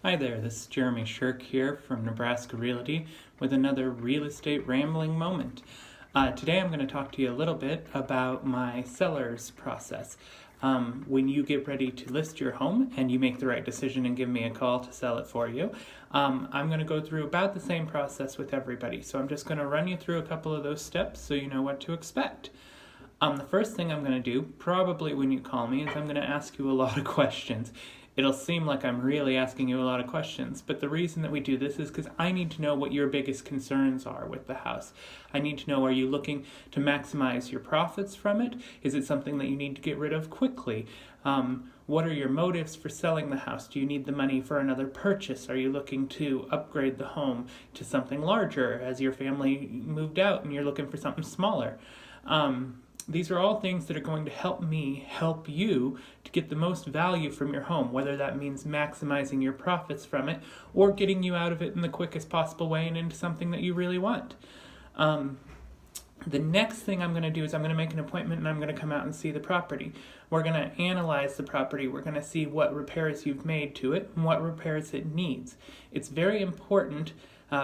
Hi there, this is Jeremy Shirk here from Nebraska Realty with another real estate rambling moment. Today I'm going to talk to you a little bit about my seller's process. When you get ready to list your home and you make the right decision and give me a call to sell it for you, I'm going to go through about the same process with everybody. So I'm just going to run you through a couple of those steps so you know what to expect. The first thing I'm going to do, probably when you call me, is I'm going to ask you a lot of questions. It'll seem like I'm really asking you a lot of questions, but the reason that we do this is because I need to know what your biggest concerns are with the house. I need to know, are you looking to maximize your profits from it? Is it something that you need to get rid of quickly? What are your motives for selling the house? Do you need the money for another purchase? Are you looking to upgrade the home to something larger as your family moved out and you're looking for something smaller? These are all things that are going to help me help you to get the most value from your home, whether that means maximizing your profits from it or getting you out of it in the quickest possible way and into something that you really want. The next thing I'm going to do is I'm going to make an appointment and I'm going to come out and see the property. We're going to analyze the property. We're going to see what repairs you've made to it and what repairs it needs. It's very important.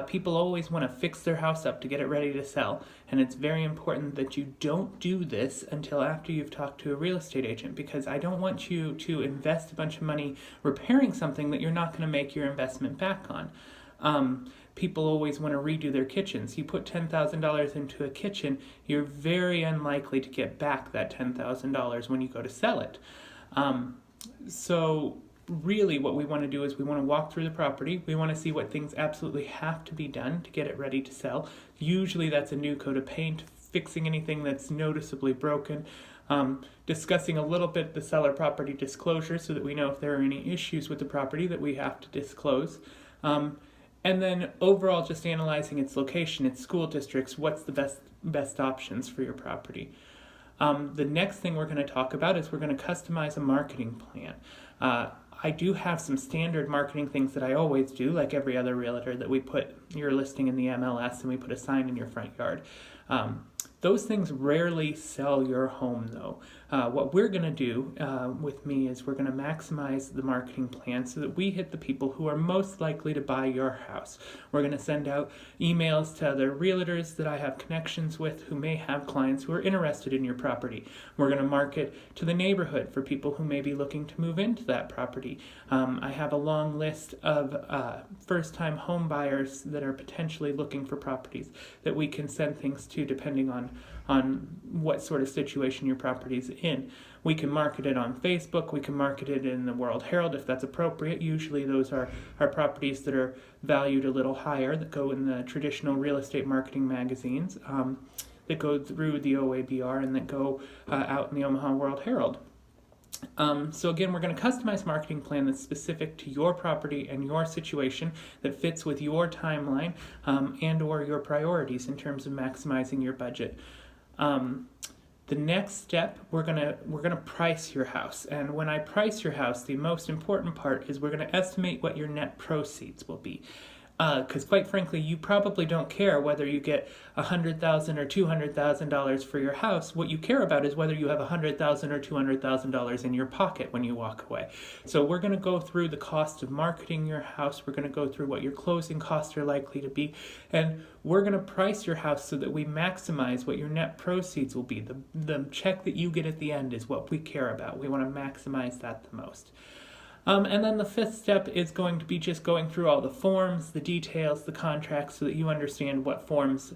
People always want to fix their house up to get it ready to sell, and it's very important that you don't do this until after you've talked to a real estate agent, because I don't want you to invest a bunch of money repairing something that you're not going to make your investment back on. People always want to redo their kitchens. You put $10,000 into a kitchen, you're very unlikely to get back that $10,000 when you go to sell it. So really what we want to do is we want to walk through the property. We want to see what things absolutely have to be done to get it ready to sell. Usually that's a new coat of paint, fixing anything that's noticeably broken, discussing a little bit the seller property disclosure so that we know if there are any issues with the property that we have to disclose. And then overall just analyzing its location, its school districts, what's the best options for your property. The next thing we're going to talk about is we're going to customize a marketing plan. I do have some standard marketing things that I always do, like every other realtor, that we put your listing in the MLS and we put a sign in your front yard. Those things rarely sell your home, though. What we're going to do with me is we're going to maximize the marketing plan so that we hit the people who are most likely to buy your house. We're going to send out emails to other realtors that I have connections with who may have clients who are interested in your property. We're going to market to the neighborhood for people who may be looking to move into that property. I have a long list of first-time home buyers that are potentially looking for properties that we can send things to depending on what sort of situation your property's in. We can market it on Facebook, we can market it in the World Herald if that's appropriate. Usually those are properties that are valued a little higher, that go in the traditional real estate marketing magazines, that go through the OABR and that go out in the Omaha World Herald. So again, we're going to customize a marketing plan that's specific to your property and your situation, that fits with your timeline and or your priorities in terms of maximizing your budget. The next step, we're gonna price your house. And when I price your house, the most important part is we're going to estimate what your net proceeds will be. Because quite frankly, you probably don't care whether you get $100,000 or $200,000 for your house. What you care about is whether you have $100,000 or $200,000 in your pocket when you walk away. So we're going to go through the cost of marketing your house. We're going to go through what your closing costs are likely to be, and we're going to price your house so that we maximize what your net proceeds will be. The check that you get at the end is what we care about. We want to maximize that the most. And then the fifth step is going to be just going through all the forms, the details, the contracts, so that you understand what forms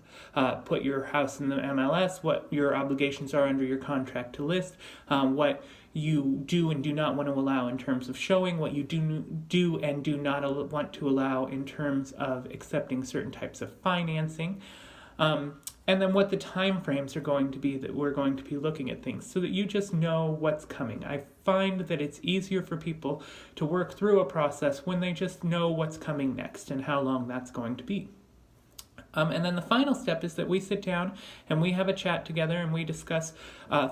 put your house in the MLS, what your obligations are under your contract to list, what you do and do not want to allow in terms of showing, what you do and do not want to allow in terms of accepting certain types of financing. And then what the time frames are going to be that we're going to be looking at things, so that you just know what's coming. I find that it's easier for people to work through a process when they just know what's coming next and how long that's going to be. And then the final step is that we sit down and we have a chat together and we discuss,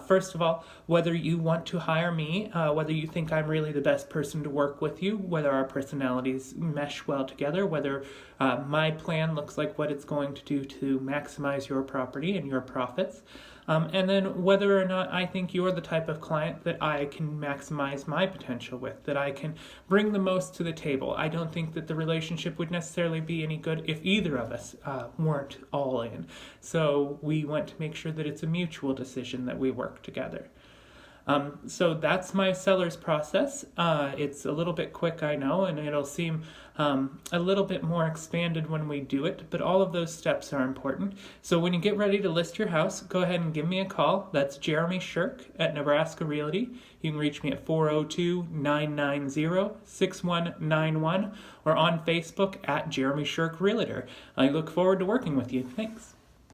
first of all, whether you want to hire me, whether you think I'm really the best person to work with you, whether our personalities mesh well together, whether my plan looks like what it's going to do to maximize your property and your profits. And then whether or not I think you're the type of client that I can maximize my potential with, that I can bring the most to the table. I don't think that the relationship would necessarily be any good if either of us weren't all in. So we want to make sure that it's a mutual decision that we work together. So that's my seller's process. It's a little bit quick, I know, and it'll seem a little bit more expanded when we do it, but all of those steps are important. So when you get ready to list your house, go ahead and give me a call. That's Jeremy Shirk at Nebraska Realty. You can reach me at 402-990-6191 or on Facebook at Jeremy Shirk Realtor. I look forward to working with you. Thanks.